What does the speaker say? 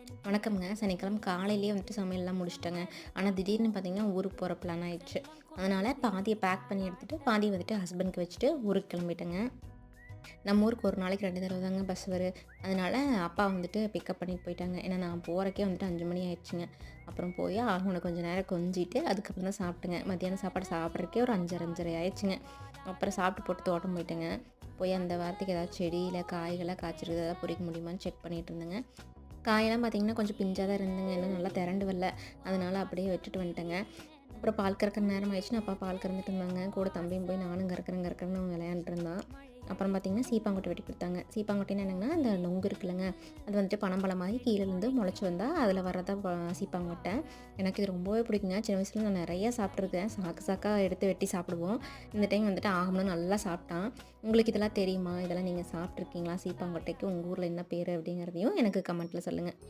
வணக்கம்ங்க. சனிக்கிழமை காலையிலேயே வந்துட்டு சமையல்லாம் முடிச்சுட்டேங்க. ஆனா திடீர்னு பார்த்தீங்கன்னா, ஊருக்கு போற பிளான் ஆயிடுச்சு. அதனால பாதிய பேக் பண்ணி எடுத்துட்டு, பாதிய வந்துட்டு ஹஸ்பண்ட்க்கு வச்சுட்டு ஊருக்கு கிளம்பிட்டேங்க. நம்ம ஊருக்கு ஒரு நாளைக்கு 2 தடவ தாங்க பஸ் வரும். அதனால அப்பா வந்துட்டு பிக்கப் பண்ணிட்டு போயிட்டாங்க. ஏன்னா நான் போறக்கே வந்துட்டு 5 மணி ஆயிடுச்சுங்க. அப்புறம் போய் அவங்கள கொஞ்சம் நேரம் கொஞ்சிட்டு, அதுக்கப்புறம் தான் சாப்பிட்டேங்க. மத்தியானம் சாப்பாடு சாப்பிட்றதுக்கே ஒரு 5, 5:30 ஆயிடுச்சுங்க. அப்புறம் சாப்பிட்டு போட்டு தோட்டம் போயிட்டேங்க. போய் அந்த வாரத்துக்கு ஏதாவது செடி, இல்ல காய்கள்லாம் காய்ச்சிருக்கு ஏதாவது பறிக்க முடியுமான்னு செக் பண்ணிட்டு இருந்தேங்க. காயெல்லாம் பார்த்தீங்கன்னா, கொஞ்சம் பிஞ்சா தான் இருந்துங்க. இன்னும் நல்லா திரண்டு வரல. அதனால அப்படியே விட்டுட்டு வந்துட்டேங்க. அப்புறம் பால் கறக்கிற நேரம் ஆயிடுச்சுன்னு, அப்பா பால் கறந்துட்டு இருந்தாங்க. கூட தம்பியும் போய் நானும் கறக்கிறேன்னு அவன் விளையாண்டுட்டு இருந்தான். அப்புறம் பார்த்தீங்கன்னா, சீப்பாங்கொட்டை வெட்டி குடுத்தாங்க. சீப்பாங்கொட்டைன்னா என்னங்கன்னா, அந்த நொங்கு இருக்குல்லங்க, அது வந்துட்டு பனம்பழமாகி கீழேருந்து முளைச்சு வந்தா, அதில வர்றதான் சீப்பாங்கொட்டை. எனக்கு இது ரொம்பவே பிடிக்குங்க. சின்ன வயசுல நான் நெறைய சாப்பிட்டுருக்கேன். சாக்கு சாக்கா எடுத்து வெட்டி சாப்பிடுவோம். இந்த டைம் வந்துட்டு ஆகமன்னு நல்லா சாப்பிட்டான். உங்களுக்கு இதெல்லாம் தெரியுமா? இதெல்லாம் நீங்க சாப்பிட்டுருக்கீங்களா? சீப்பாங்கொட்டைக்கு உங்க ஊர்ல என்ன பேரு? அப்படிங்கிறதையும் எனக்கு கமெண்ட்ல சொல்லுங்க.